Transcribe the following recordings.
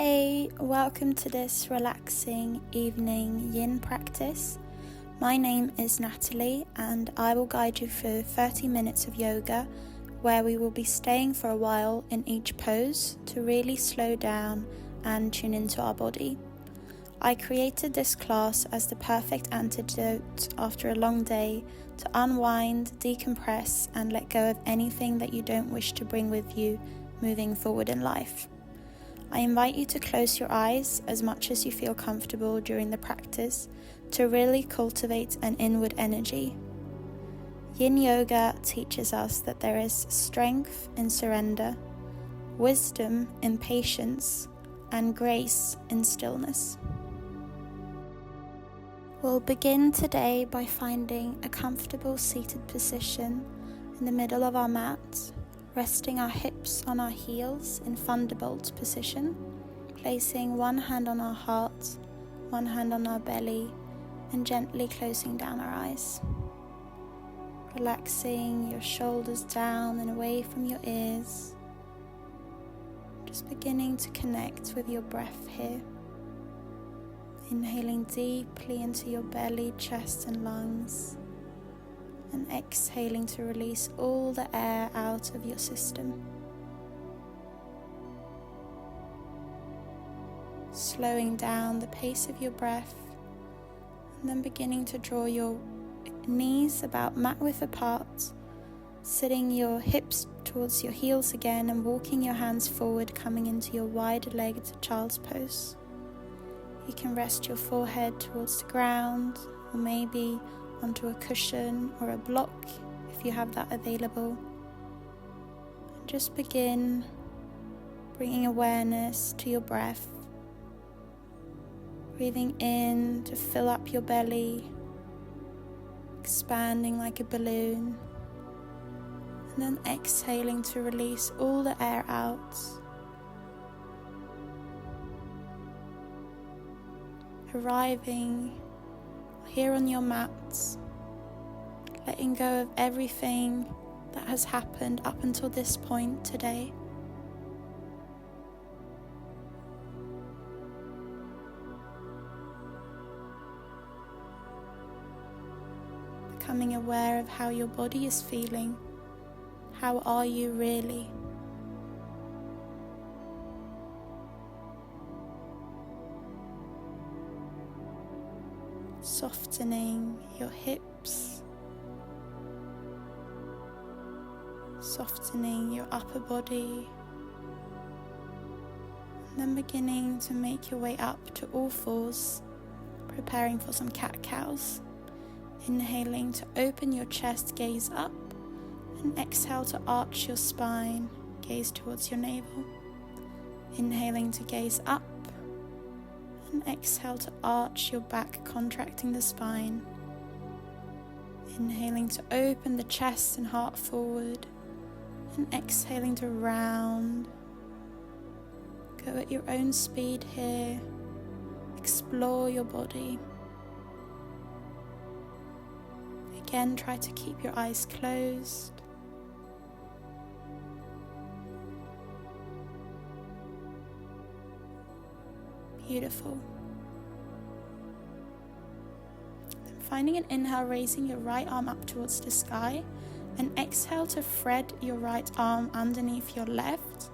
Hey, welcome to this relaxing evening yin practice. My name is Natalie and I will guide you through 30 minutes of yoga where we will be staying for a while in each pose to really slow down and tune into our body. I created this class as the perfect antidote after a long day to unwind, decompress and let go of anything that you don't wish to bring with you moving forward in life. I invite you to close your eyes as much as you feel comfortable during the practice to really cultivate an inward energy. Yin Yoga teaches us that there is strength in surrender, wisdom in patience, and grace in stillness. We'll begin today by finding a comfortable seated position in the middle of our mat, resting our hips on our heels in thunderbolt position, placing one hand on our heart, one hand on our belly, and gently closing down our eyes. Relaxing your shoulders down and away from your ears. Just beginning to connect with your breath here. Inhaling deeply into your belly, chest and lungs. And exhaling to release all the air out of your system. Slowing down the pace of your breath and then beginning to draw your knees about mat width apart, sitting your hips towards your heels again and walking your hands forward, coming into your wide-legged child's pose. You can rest your forehead towards the ground or maybe onto a cushion or a block if you have that available. And just begin bringing awareness to your breath, breathing in to fill up your belly, expanding like a balloon, and then exhaling to release all the air out. Arriving here on your mat, letting go of everything that has happened up until this point today. Becoming aware of how your body is feeling. How are you really? Softening your hips, softening your upper body, and then beginning to make your way up to all fours, preparing for some cat-cows. Inhaling to open your chest, gaze up, and exhale to arch your spine, gaze towards your navel. Inhaling to gaze up, and exhale to arch your back, contracting the spine. Inhaling to open the chest and heart forward, and exhaling to round. Go at your own speed here. Explore your body. Again, try to keep your eyes closed. Beautiful. Then finding an inhale, raising your right arm up towards the sky, and exhale to thread your right arm underneath your left,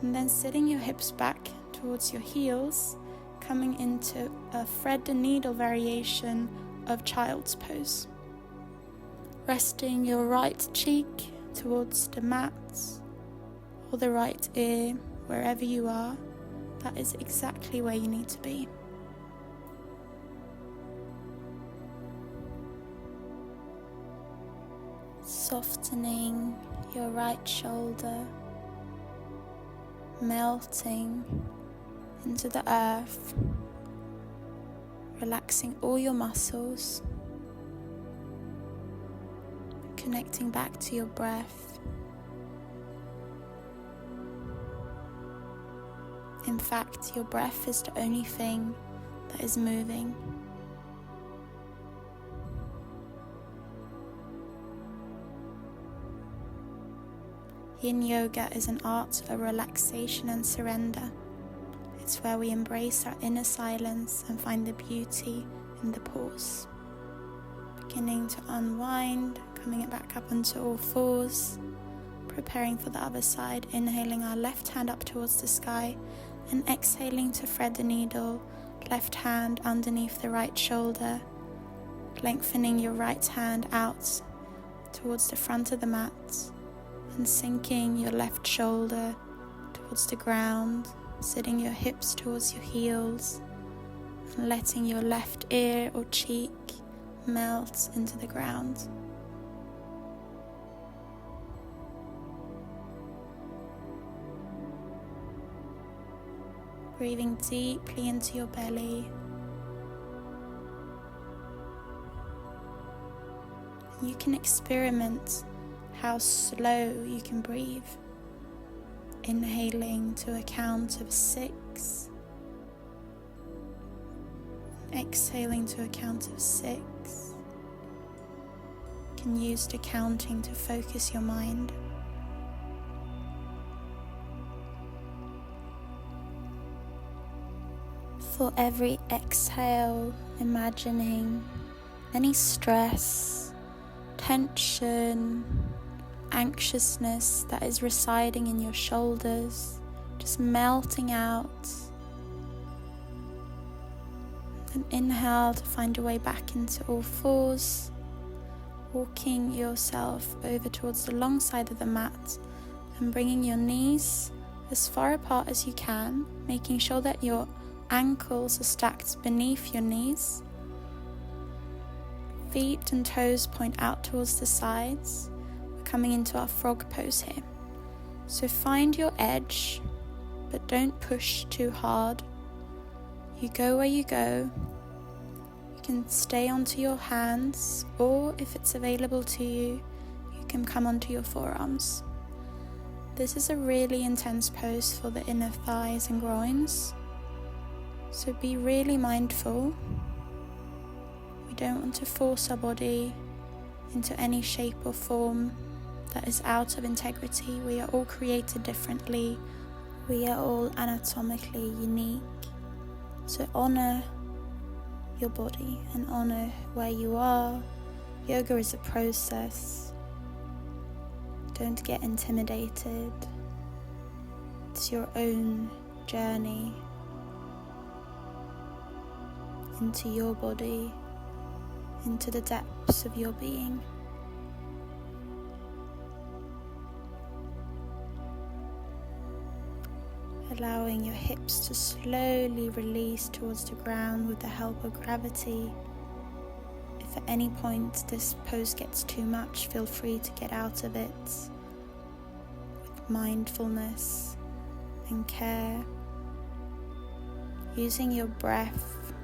and then sitting your hips back towards your heels, coming into a thread the needle variation of child's pose. Resting your right cheek towards the mat or the right ear, wherever you are. That is exactly where you need to be. Softening your right shoulder, melting into the earth, relaxing all your muscles, connecting back to your breath. In fact, your breath is the only thing that is moving. Yin Yoga is an art of relaxation and surrender. it's where we embrace our inner silence and find the beauty in the pause. Beginning to unwind, coming back up onto all fours, preparing for the other side, inhaling our left hand up towards the sky and exhaling to thread the needle, left hand underneath the right shoulder, lengthening your right hand out towards the front of the mat and sinking your left shoulder towards the ground, sitting your hips towards your heels and letting your left ear or cheek melt into the ground. Breathing deeply into your belly. You can experiment how slow you can breathe. Inhaling to a count of 6. Exhaling to a count of 6. You can use the counting to focus your mind. For every exhale, imagining any stress, tension, anxiousness that is residing in your shoulders, just melting out. And inhale to find your way back into all fours, walking yourself over towards the long side of the mat and bringing your knees as far apart as you can, making sure that your ankles are stacked beneath your knees. Feet and toes point out towards the sides. We're coming into our frog pose here. So find your edge, but don't push too hard. You go where you go. You can stay onto your hands, or if it's available to you, you can come onto your forearms. This is a really intense pose for the inner thighs and groins, so be really mindful. We don't want to force our body into any shape or form that is out of integrity. We are all created differently. We are all anatomically unique. So honor your body and honor where you are. Yoga is a process. Don't get intimidated. It's your own journey into your body, into the depths of your being. Allowing your hips to slowly release towards the ground with the help of gravity. If at any point this pose gets too much, feel free to get out of it with mindfulness and care. Using your breath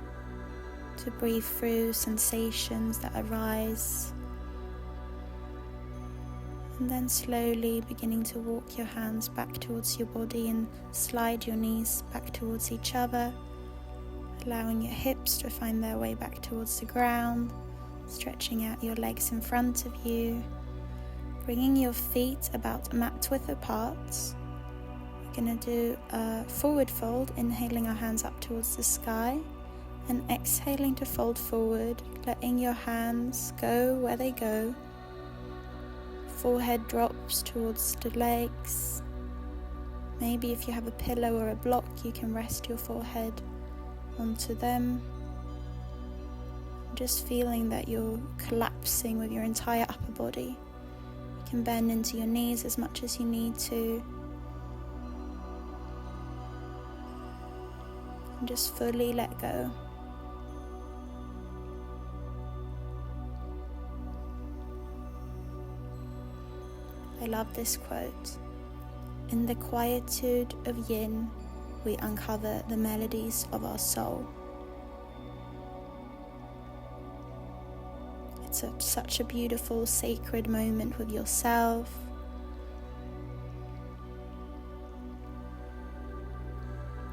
to breathe through sensations that arise, and then slowly beginning to walk your hands back towards your body and slide your knees back towards each other, allowing your hips to find their way back towards the ground, stretching out your legs in front of you, bringing your feet about mat width apart. We're going to do a forward fold, inhaling our hands up towards the sky and exhaling to fold forward, letting your hands go where they go. Forehead drops towards the legs. Maybe if you have a pillow or a block, you can rest your forehead onto them. Just feeling that you're collapsing with your entire upper body. You can bend into your knees as much as you need to. And just fully let go. I love this quote. In the quietude of Yin, we uncover the melodies of our soul. It's such a beautiful, sacred moment with yourself.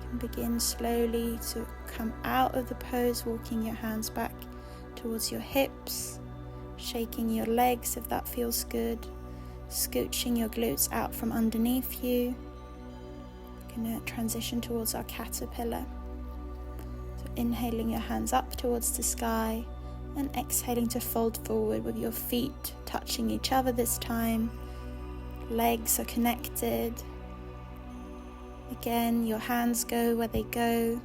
You can begin slowly to come out of the pose, walking your hands back towards your hips, shaking your legs if that feels good. Scooching your glutes out from underneath you. We're going to transition towards our caterpillar. So inhaling your hands up towards the sky and exhaling to fold forward with your feet touching each other this time. Legs are connected. Again, your hands go where they go.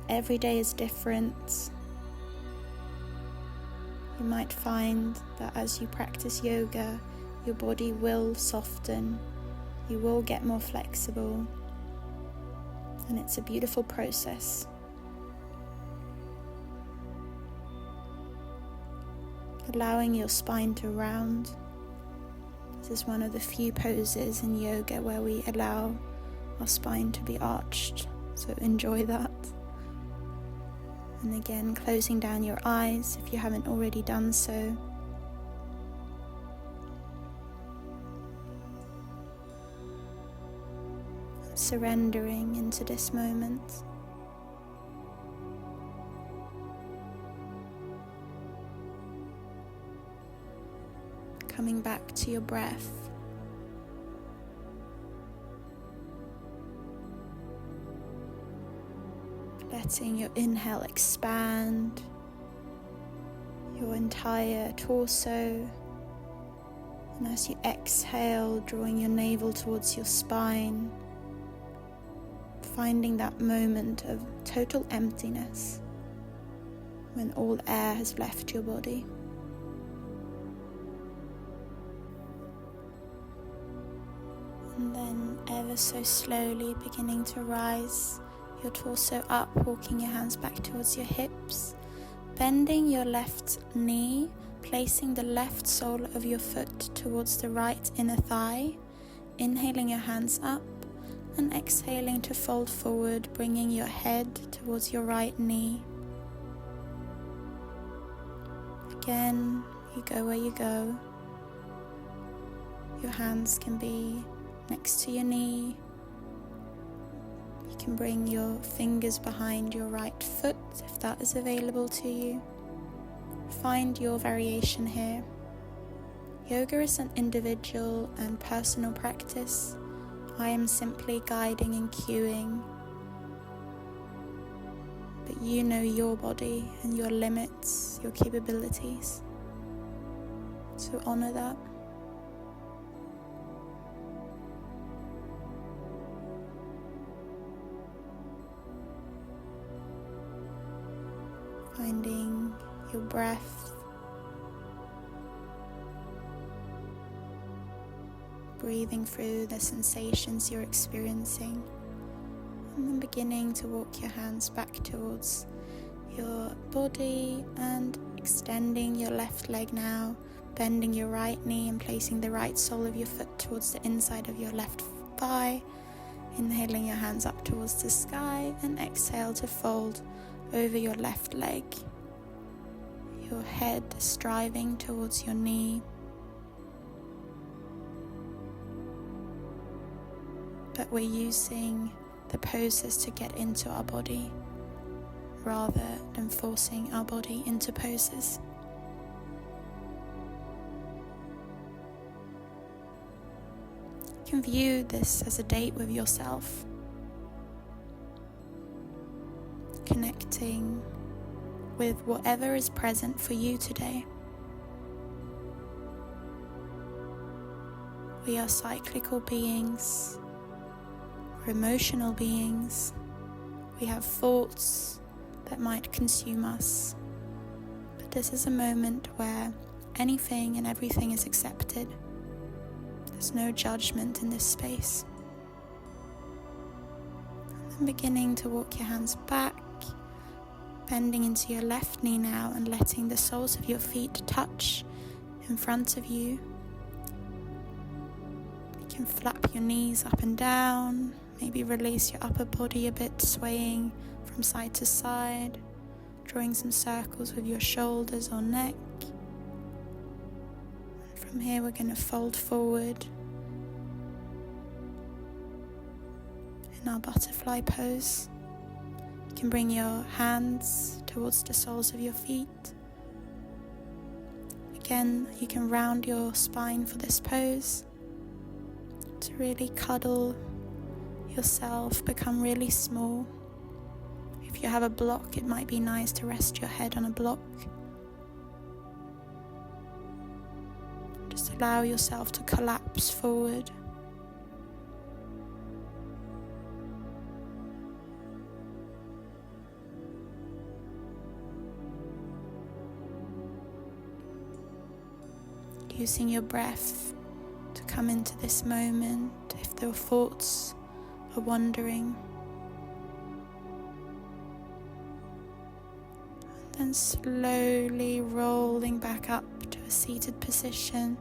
Every day is different. You might find that as you practice yoga, your body will soften, you will get more flexible, and it's a beautiful process. Allowing your spine to round. This is one of the few poses in yoga where we allow our spine to be arched, so enjoy that. And again, closing down your eyes if you haven't already done so. Surrendering into this moment. Coming back to your breath. Letting your inhale expand your entire torso, and as you exhale, drawing your navel towards your spine, finding that moment of total emptiness when all air has left your body. And then ever so slowly beginning to rise your torso up, walking your hands back towards your hips, bending your left knee, placing the left sole of your foot towards the right inner thigh, inhaling your hands up and exhaling to fold forward, bringing your head towards your right knee. Again, you go where you go. Your hands can be next to your knee. You can bring your fingers behind your right foot if that is available to you. Find your variation here. Yoga is an individual and personal practice. I am simply guiding and cueing. But you know your body and your limits, your capabilities. So honor that. Finding your breath, breathing through the sensations you're experiencing, and then beginning to walk your hands back towards your body and extending your left leg now, bending your right knee and placing the right sole of your foot towards the inside of your left thigh, inhaling your hands up towards the sky and exhale to fold over your left leg, your head striving towards your knee, but we're using the poses to get into our body rather than forcing our body into poses. You can view this as a date with yourself, connecting with whatever is present for you today. We are cyclical beings, we're emotional beings, we have thoughts that might consume us, but this is a moment where anything and everything is accepted. There's no judgment in this space. And then beginning to walk your hands back, bending into your left knee now and letting the soles of your feet touch in front of you. You can flap your knees up and down, maybe release your upper body a bit, swaying from side to side, drawing some circles with your shoulders or neck. And from here we're going to fold forward in our butterfly pose. You can bring your hands towards the soles of your feet. Again, you can round your spine for this pose to really cuddle yourself become really small. If you have a block, it might be nice to rest your head on a block. Just allow yourself to collapse forward. Using your breath to come into this moment if your thoughts are wandering. And slowly rolling back up to a seated position.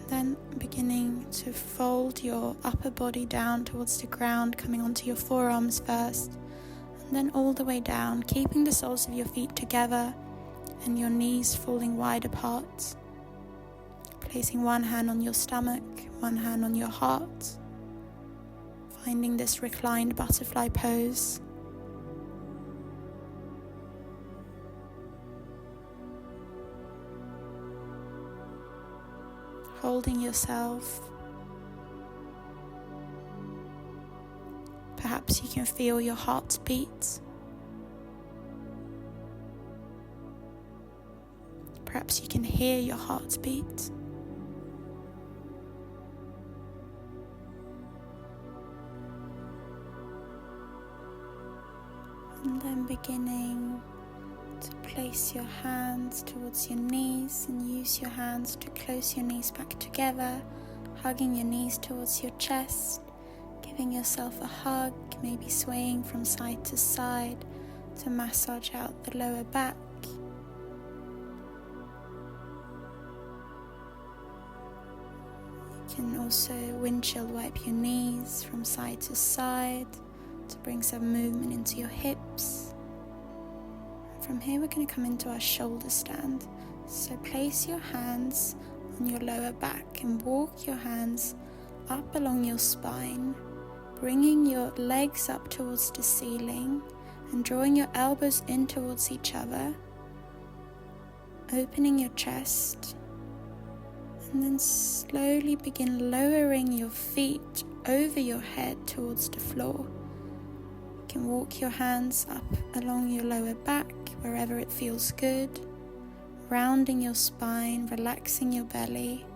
Then beginning to fold your upper body down towards the ground, coming onto your forearms first, and then all the way down, keeping the soles of your feet together and your knees falling wide apart. Placing one hand on your stomach, one hand on your heart, finding this reclined butterfly pose. Holding yourself. Perhaps you can feel your heart beat. Perhaps you can hear your heart beat. And then beginning to place your hands towards your knees and use your hands to close your knees back together, hugging your knees towards your chest, giving yourself a hug, maybe swaying from side to side to massage out the lower back. You can also windshield wipe your knees from side to side to bring some movement into your hips. From here we're going to come into our shoulder stand. So place your hands on your lower back and walk your hands up along your spine, bringing your legs up towards the ceiling and drawing your elbows in towards each other, opening your chest, and then slowly begin lowering your feet over your head towards the floor. You can walk your hands up along your lower back wherever it feels good, rounding your spine, relaxing your belly,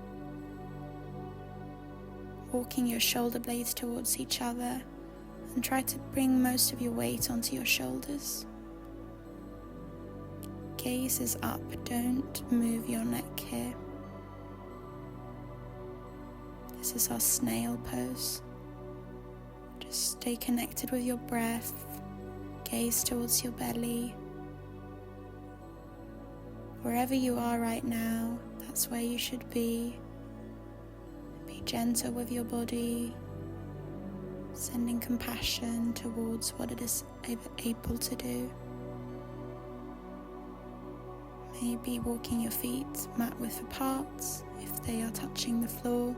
walking your shoulder blades towards each other, and try to bring most of your weight onto your shoulders. Gaze is up, don't move your neck here. This is our snail pose. Just stay connected with your breath, gaze towards your belly. Wherever you are right now, that's where you should be. Be gentle with your body, sending compassion towards what it is able to do. Maybe walking your feet mat width apart if they are touching the floor.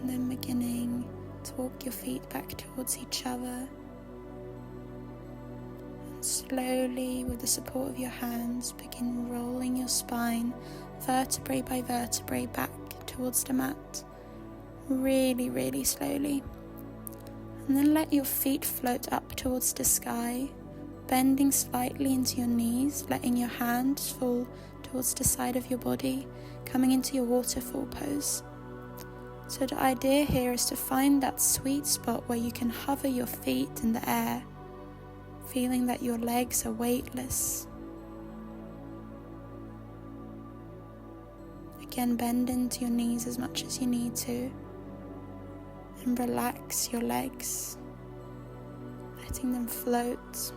And then beginning to walk your feet back towards each other. And slowly, with the support of your hands, begin rolling your spine vertebrae by vertebrae back towards the mat. Really, really slowly. And then let your feet float up towards the sky, bending slightly into your knees, letting your hands fall towards the side of your body, coming into your waterfall pose. So the idea here is to find that sweet spot where you can hover your feet in the air, feeling that your legs are weightless. Again, bend into your knees as much as you need to, and relax your legs, letting them float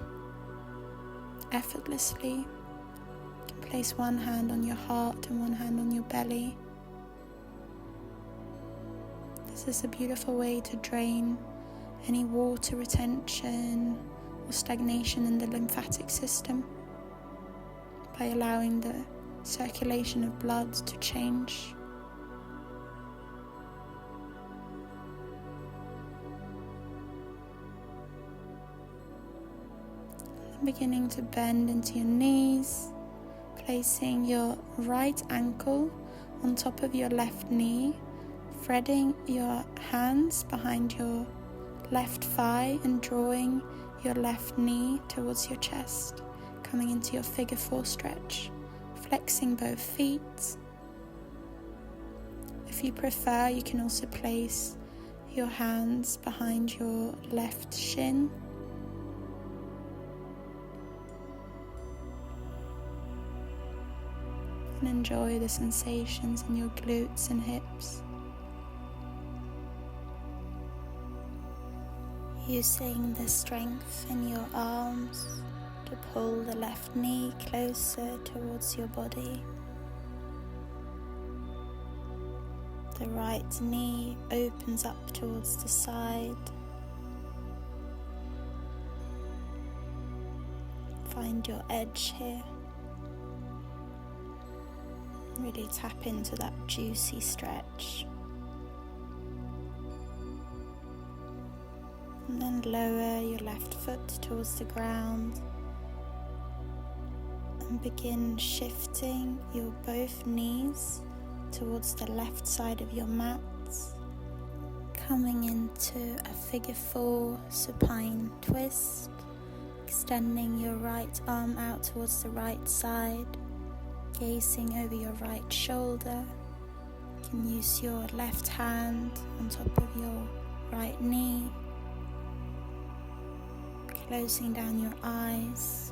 effortlessly. You can place one hand on your heart and one hand on your belly. This is a beautiful way to drain any water retention or stagnation in the lymphatic system by allowing the circulation of blood to change. And Beginning to bend into your knees, placing your right ankle on top of your left knee, threading your hands behind your left thigh and drawing your left knee towards your chest, coming into your figure 4 stretch, flexing both feet. If you prefer, you can also place your hands behind your left shin. And enjoy the sensations in your glutes and hips. Using the strength in your arms to pull the left knee closer towards your body. The right knee opens up towards the side. Find your edge here. Really tap into that juicy stretch. And then lower your left foot towards the ground and begin shifting your both knees towards the left side of your mat, coming into a figure 4 supine twist, extending your right arm out towards the right side, gazing over your right shoulder. You can use your left hand on top of your right knee, closing down your eyes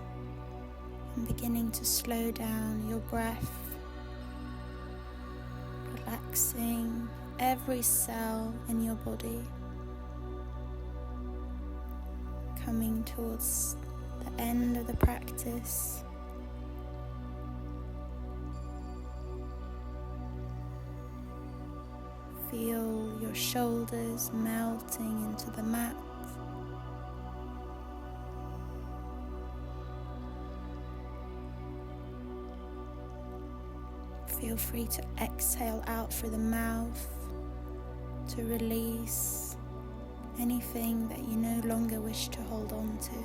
and beginning to slow down your breath, relaxing every cell in your body, coming towards the end of the practice. Feel your shoulders melting into the mat. Feel free to exhale out through the mouth to release anything that you no longer wish to hold on to.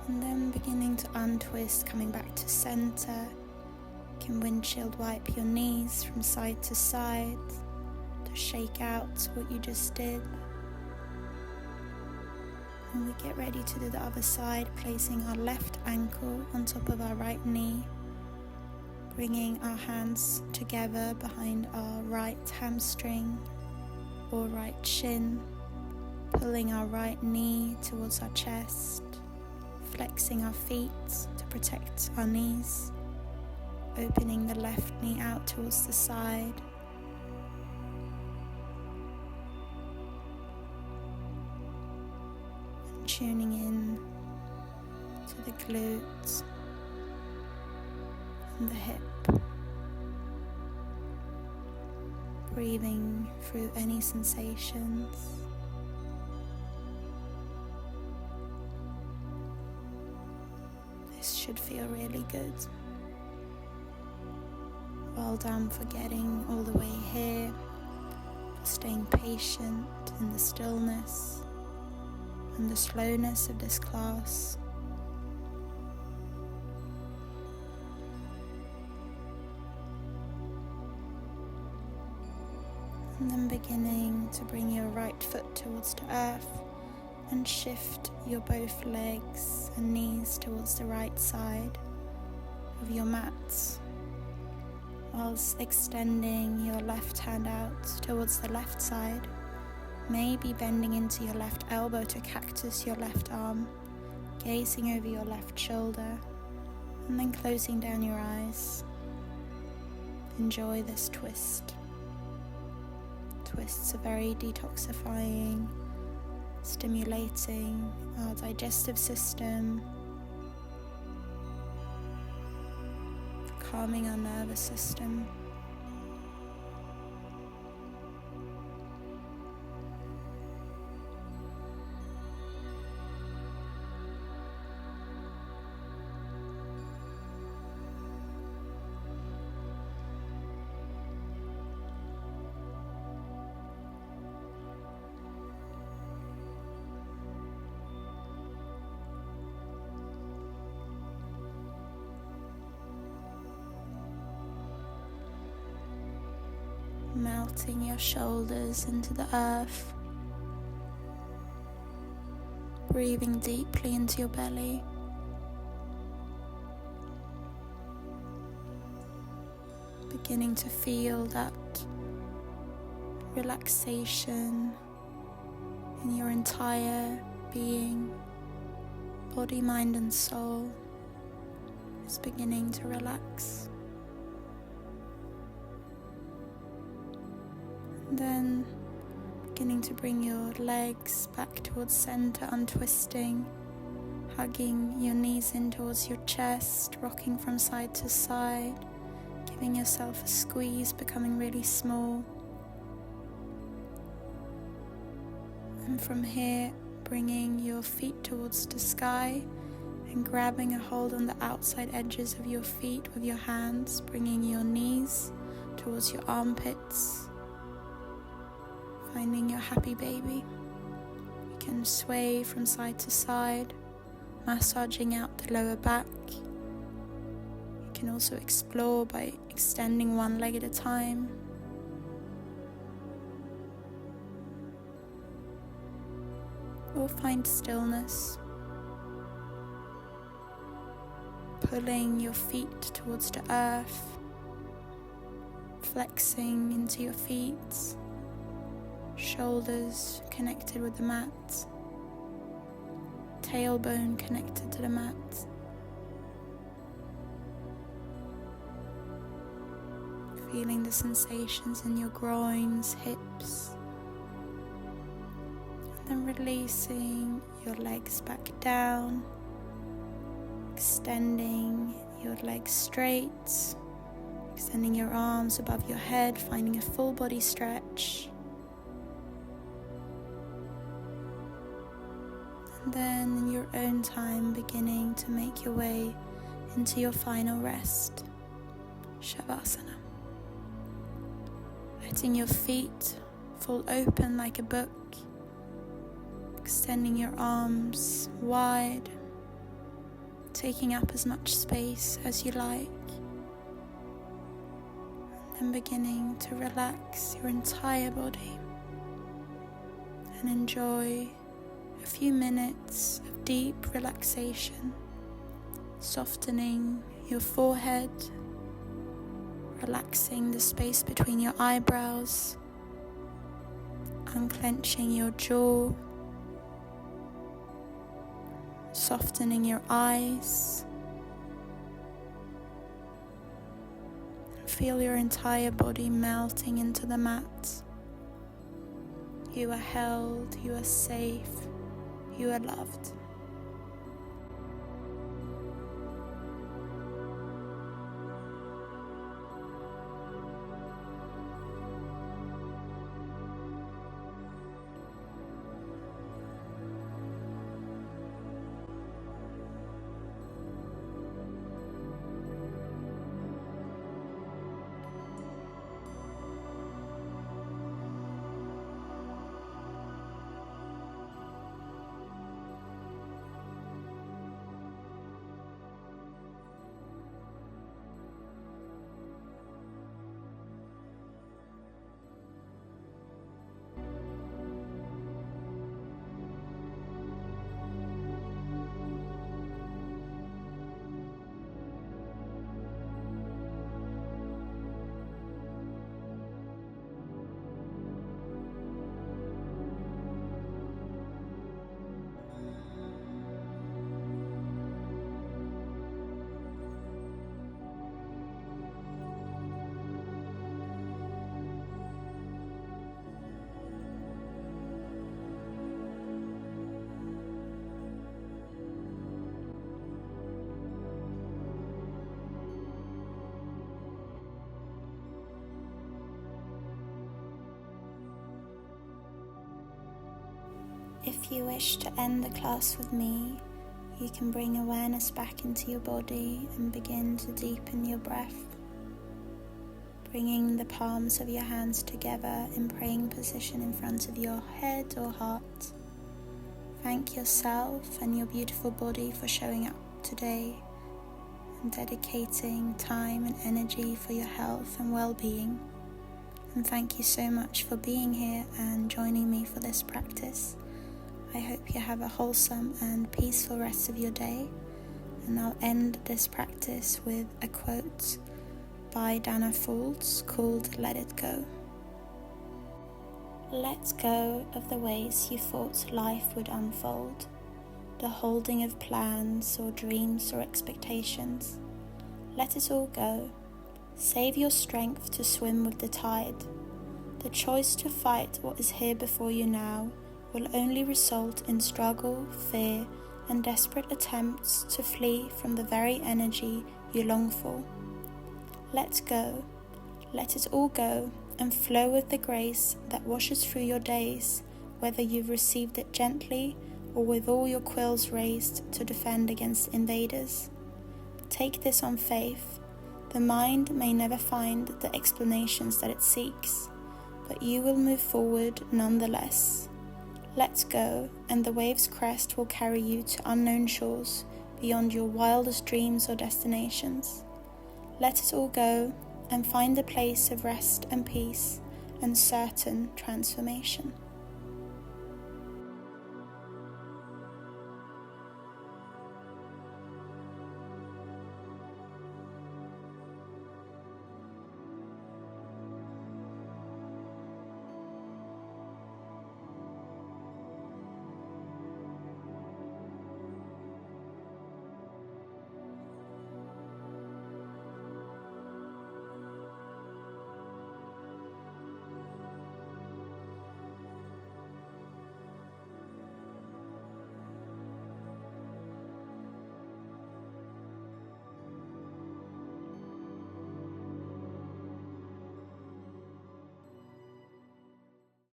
And then beginning to untwist, coming back to center. You can windshield wipe your knees from side to side to shake out what you just did. And we get ready to do the other side, placing our left ankle on top of our right knee, bringing our hands together behind our right hamstring or right shin, pulling our right knee towards our chest, flexing our feet to protect our knees, opening the left knee out towards the side. And tuning in to the glutes and the hip. Breathing through any sensations. This should feel really good. Well done for getting all the way here, for staying patient in the stillness and the slowness of this class. And then beginning to bring your right foot towards the earth and shift your both legs and knees towards the right side of your mat, whilst extending your left hand out towards the left side, maybe bending into your left elbow to cactus your left arm, gazing over your left shoulder, and then closing down your eyes. Enjoy this twist. Twists are very detoxifying, stimulating our digestive system, calming our nervous system. melting your shoulders into the earth, breathing deeply into your belly. Beginning to feel that relaxation in your entire being, body, mind and soul is beginning to relax. And then beginning to bring your legs back towards center, untwisting, hugging your knees in towards your chest, rocking from side to side, giving yourself a squeeze, becoming really small. And from here, bringing your feet towards the sky and grabbing a hold on the outside edges of your feet with your hands, bringing your knees towards your armpits, finding your happy baby. You can sway from side to side, massaging out the lower back. You can also explore by extending one leg at a time. Or find stillness, pulling your feet towards the earth, flexing into your feet, shoulders connected with the mat, tailbone connected to the mat. Feeling the sensations in your groins, hips. Then releasing your legs back down, extending your legs straight, extending your arms above your head, finding a full body stretch. And then in your own time, beginning to make your way into your final rest, Shavasana. Letting your feet fall open like a book, extending your arms wide, taking up as much space as you like, and then beginning to relax your entire body and enjoy a few minutes of deep relaxation, softening your forehead, relaxing the space between your eyebrows, unclenching your jaw, softening your eyes. Feel your entire body melting into the mat. You are held, you are safe, you are loved. If you wish to end the class with me, you can bring awareness back into your body and begin to deepen your breath, bringing the palms of your hands together in praying position in front of your head or heart. Thank yourself and your beautiful body for showing up today and dedicating time and energy for your health and well-being. and thank you so much for being here and joining me for this practice. I hope you have a wholesome and peaceful rest of your day, and I'll end this practice with a quote by Dana Fools called "Let It Go." Let go of the ways you thought life would unfold, the holding of plans or dreams or expectations. Let it all go. Save your strength to swim with the tide. The choice to fight what is here before you now will only result in struggle, fear, and desperate attempts to flee from the very energy you long for. Let go. Let it all go and flow with the grace that washes through your days, whether you've received it gently or with all your quills raised to defend against invaders. Take this on faith. The mind may never find the explanations that it seeks, but you will move forward nonetheless. Let go, and the wave's crest will carry you to unknown shores beyond your wildest dreams or destinations. Let it all go and find a place of rest and peace and certain transformation.